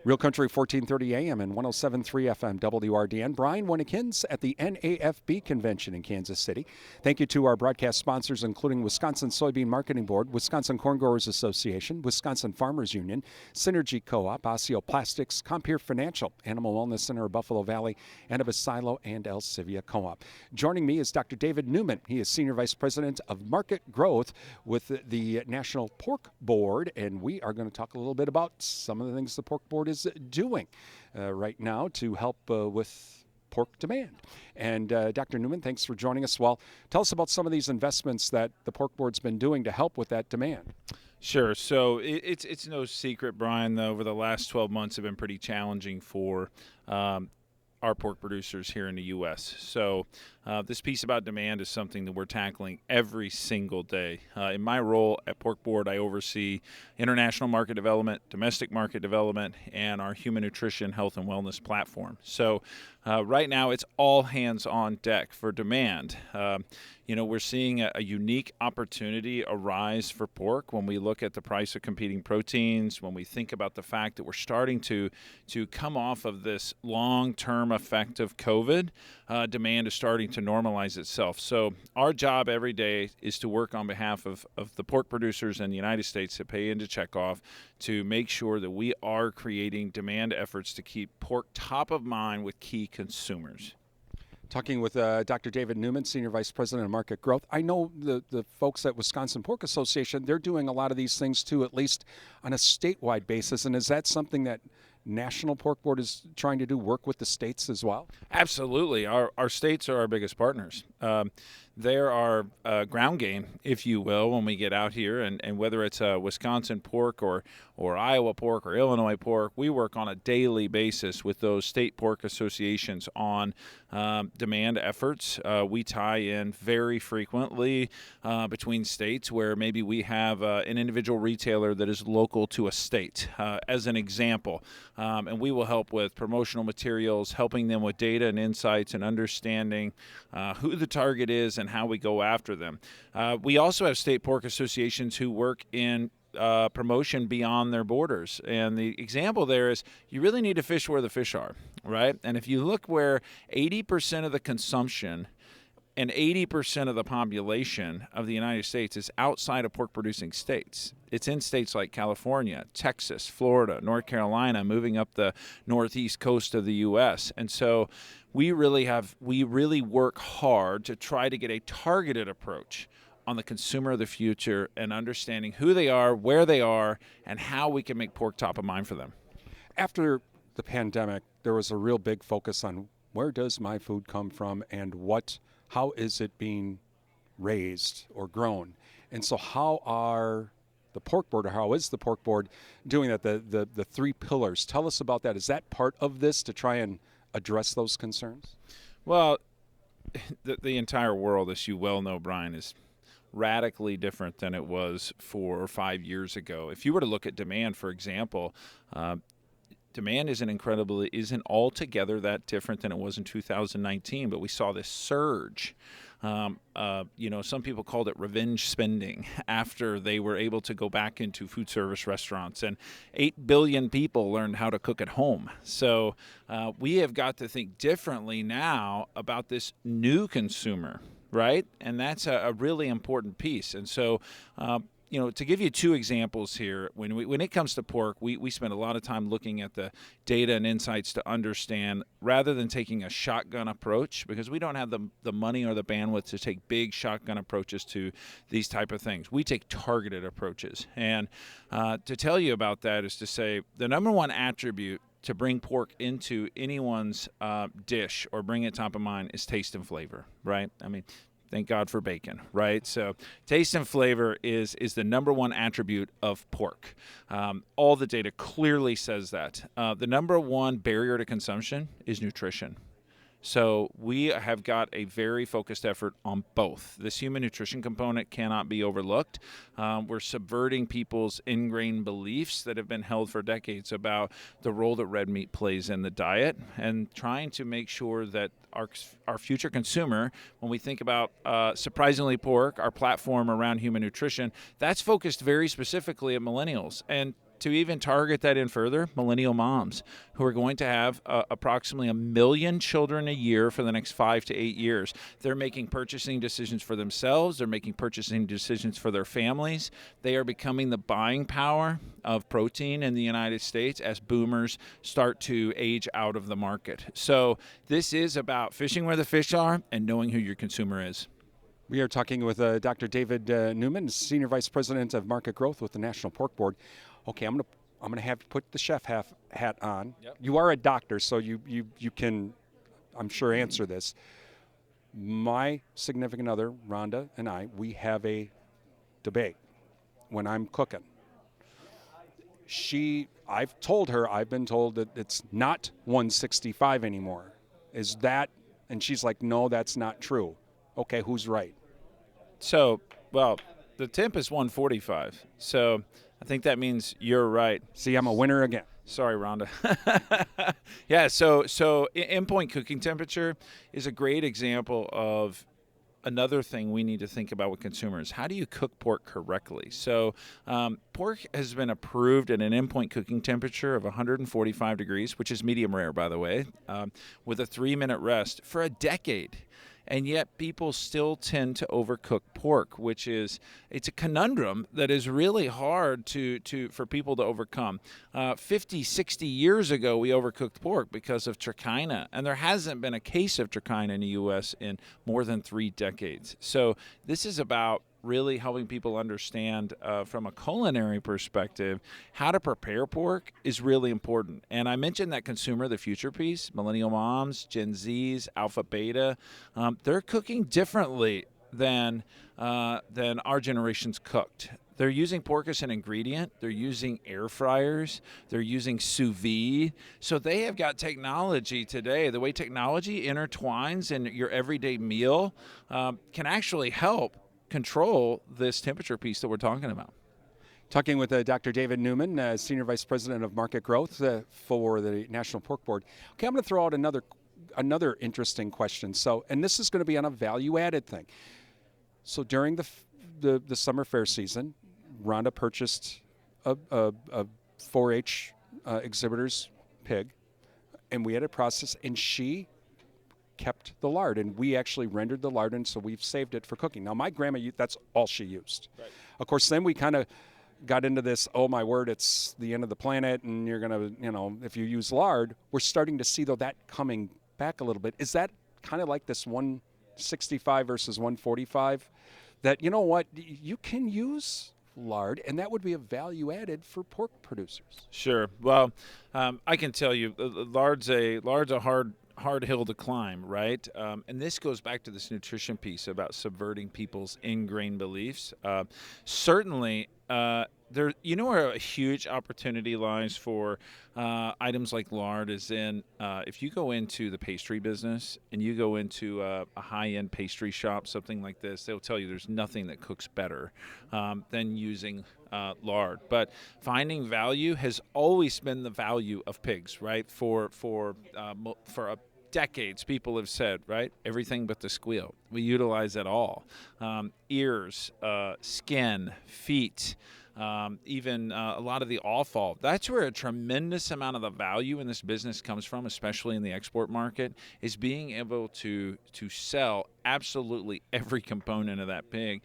Real Country 1430 AM and 107.3 FM WRDN. Brian Winnekins at the NAFB convention in Kansas City. Thank you to our broadcast sponsors, including Wisconsin Soybean Marketing Board, Wisconsin Corn Growers Association, Wisconsin Farmers Union, Synergy Co-op, Osseo Plastics, Compeer Financial, Animal Wellness Center of Buffalo Valley, and Silo and El Civia Co-op. Joining me is Dr. David Neuman. He is Senior Vice President of Market Growth with the National Pork Board, and we are going to talk a little bit about some of the things the Pork Board is doing right now to help with pork demand. And Dr. Neuman, thanks for joining us. Well, tell us about some of these investments that the Pork Board's been doing to help with that demand. Sure. So it's no secret, Brian, though, over the last 12 months have been pretty challenging for our pork producers here in the U.S. So this piece about demand is something that we're tackling every single day. In my role at Pork Board, I oversee international market development, domestic market development, and our human nutrition, health, and wellness platform. So right now, it's all hands on deck for demand. We're seeing a unique opportunity arise for pork when we look at the price of competing proteins, when we think about the fact that we're starting to come off of this long-term effect of COVID. Demand is starting to normalize itself. So our job every day is to work on behalf of the pork producers in the United States that pay into checkoff to make sure that we are creating demand efforts to keep pork top of mind with key consumers. Talking with Dr. David Neuman, Senior Vice President of Market Growth. I know the folks at Wisconsin Pork Association, they're doing a lot of these things too, at least on a statewide basis. And is that something that National Pork Board is trying to do, work with the states as well? Absolutely. Our states are our biggest partners. They're our ground game, if you will, when we get out here. And whether it's Wisconsin pork or Iowa pork or Illinois pork, we work on a daily basis with those state pork associations on demand efforts. We tie in very frequently between states where maybe we have an individual retailer that is local to a state, as an example. And we will help with promotional materials, helping them with data and insights and understanding who the target is and how we go after them. We also have state pork associations who work in promotion beyond their borders. And the example there is you really need to fish where the fish are, right? And if you look where 80% of the consumption and 80% of the population of the United States is outside of pork-producing states. It's in states like California, Texas, Florida, North Carolina, moving up the northeast coast of the U.S. And so we really work hard to try to get a targeted approach on the consumer of the future and understanding who they are, where they are, and how we can make pork top of mind for them. After the pandemic, there was a real big focus on where does my food come from and how is it being raised or grown? And so how are the Pork Board, or how is the Pork Board doing that? The three pillars. Tell us about that. Is that part of this to try and address those concerns? Well, the entire world, as you well know, Brian, is radically different than it was 4 or 5 years ago. If you were to look at demand, for example, demand isn't altogether that different than it was in 2019, but we saw this surge. Some people called it revenge spending after they were able to go back into food service restaurants, and 8 billion people learned how to cook at home. So we have got to think differently now about this new consumer, right? And that's a really important piece. And so to give you two examples here, when it comes to pork, we spend a lot of time looking at the data and insights to understand, rather than taking a shotgun approach, because we don't have the money or the bandwidth to take big shotgun approaches to these type of things. We take targeted approaches. And to tell you about that is to say the number one attribute to bring pork into anyone's dish or bring it top of mind is taste and flavor, right? I mean, thank God for bacon, right? So taste and flavor is the number one attribute of pork. All the data clearly says that. The number one barrier to consumption is nutrition. So we have got a very focused effort on both. This human nutrition component cannot be overlooked. We're subverting people's ingrained beliefs that have been held for decades about the role that red meat plays in the diet, and trying to make sure that our future consumer, when we think about Surprisingly Pork, our platform around human nutrition, that's focused very specifically at millennials. And to even target that in further, millennial moms who are going to have approximately 1 million children a year for the next 5 to 8 years. They're making purchasing decisions for themselves. They're making purchasing decisions for their families. They are becoming the buying power of protein in the United States as boomers start to age out of the market. So this is about fishing where the fish are and knowing who your consumer is. We are talking with Dr. David Neuman, Senior Vice President of Market Growth with the National Pork Board. Okay, I'm gonna have to put the chef hat on. Yep. You are a doctor, so you can, I'm sure, answer this. My significant other, Rhonda, and we have a debate when I'm cooking. I've been told that it's not 165 anymore. Is that? And she's like, no, that's not true. Okay, who's right? So, well, the temp is 145. So I think that means you're right. See, I'm a winner again. Sorry, Rhonda. Yeah, so in-point cooking temperature is a great example of another thing we need to think about with consumers. How do you cook pork correctly? So pork has been approved at an in-point cooking temperature of 145 degrees, which is medium rare, by the way, with a 3-minute rest for a decade. And yet people still tend to overcook pork, it's a conundrum that is really hard for people to overcome. 50, 60 years ago, we overcooked pork because of trichina, and there hasn't been a case of trichina in the U.S. in more than 3 decades. So this is about really helping people understand from a culinary perspective how to prepare pork is really important. And I mentioned that consumer, the future piece, millennial moms, Gen Zs, Alpha Beta, they're cooking differently than our generation's cooked. They're using pork as an ingredient. They're using air fryers. They're using sous vide. So they have got technology today. The way technology intertwines in your everyday meal can actually help control this temperature piece that we're talking about. Talking with Dr. David Neuman, Senior Vice President of Market Growth for the National Pork Board. Okay, I'm going to throw out another interesting question. So, and this is going to be on a value-added thing. So during the summer fair season, Rhonda purchased a 4-H exhibitor's pig, and we had a process, and she kept the lard, and we actually rendered the lard, and so we've saved it for cooking. Now, my grandma, that's all she used. Right. Of course, then we kind of got into this, oh my word, it's the end of the planet, and you're going to, if you use lard, we're starting to see, though, that coming back a little bit. Is that kind of like this 165 versus 145? That, you know what, you can use lard, and that would be a value added for pork producers. Sure. Well, I can tell you, lard's a hard hill to climb, right? And this goes back to this nutrition piece about subverting people's ingrained beliefs. Certainly, where a huge opportunity lies for items like lard is in if you go into the pastry business and you go into a high-end pastry shop, something like this, they'll tell you there's nothing that cooks better than using lard. But finding value has always been the value of pigs, right? For decades, people have said, right, everything but the squeal. We utilize it all. Ears, skin, feet, even a lot of the offal. That's where a tremendous amount of the value in this business comes from, especially in the export market, is being able to sell absolutely every component of that pig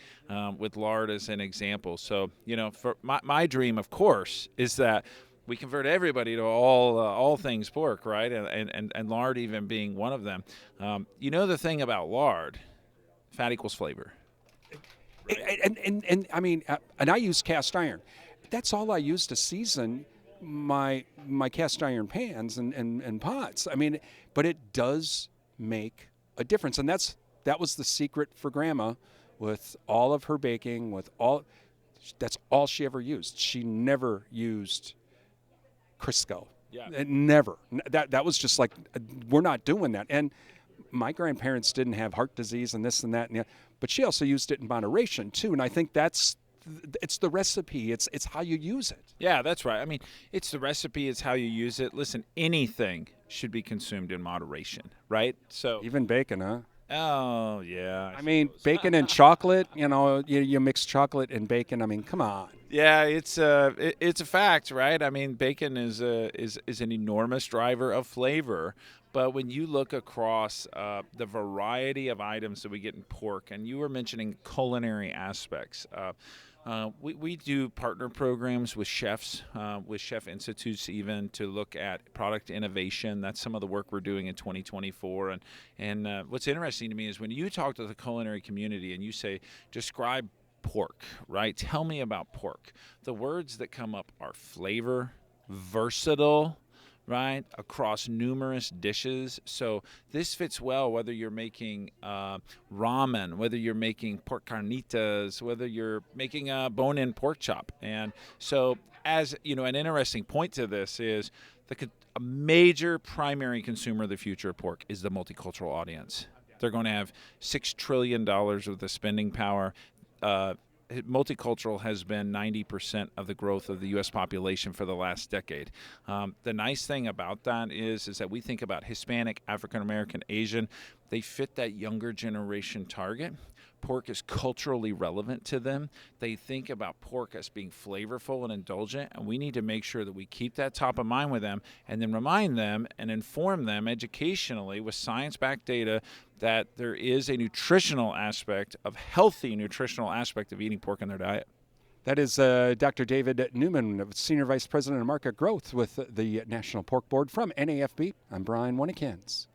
with lard as an example. So, for my dream, of course, is that we convert everybody to all things pork, right? And lard even being one of them. The thing about lard, fat equals flavor. Right? And I mean, and I use cast iron. That's all I use to season my cast iron pans and pots. I mean, but it does make a difference, and that was the secret for Grandma with all of her baking. That's all she ever used. She never used Crisco. Yeah. Never. That was just like, we're not doing that. And my grandparents didn't have heart disease and this and that, but she also used it in moderation too. And I think it's the recipe. It's how you use it. Yeah, that's right. I mean, it's the recipe. It's how you use it. Listen, anything should be consumed in moderation, right? So even bacon, huh? Oh yeah. I mean, suppose. bacon and chocolate, you mix chocolate and bacon. I mean, come on. Yeah, it's a fact, right? I mean, bacon is an enormous driver of flavor. But when you look across the variety of items that we get in pork, and you were mentioning culinary aspects, we do partner programs with chef institutes, even to look at product innovation. That's some of the work we're doing in 2024. And what's interesting to me is when you talk to the culinary community and you say, describe pork, right? Tell me about pork. The words that come up are flavor, versatile, right? Across numerous dishes. So this fits well whether you're making ramen, whether you're making pork carnitas, whether you're making a bone-in pork chop. And so, as you know, an interesting point to this is a major primary consumer of the future of pork is the multicultural audience. They're going to have $6 trillion worth of spending power. Multicultural has been 90% of the growth of the U.S. population for the last decade. The nice thing about that is that we think about Hispanic, African American, Asian. They fit that younger generation target. Pork is culturally relevant to them. They think about pork as being flavorful and indulgent, and we need to make sure that we keep that top of mind with them and then remind them and inform them educationally with science-backed data that there is a healthy nutritional aspect of eating pork in their diet. That is Dr. David Neuman, Senior Vice President of Market Growth with the National Pork Board from NAFB. I'm Brian Winnikins.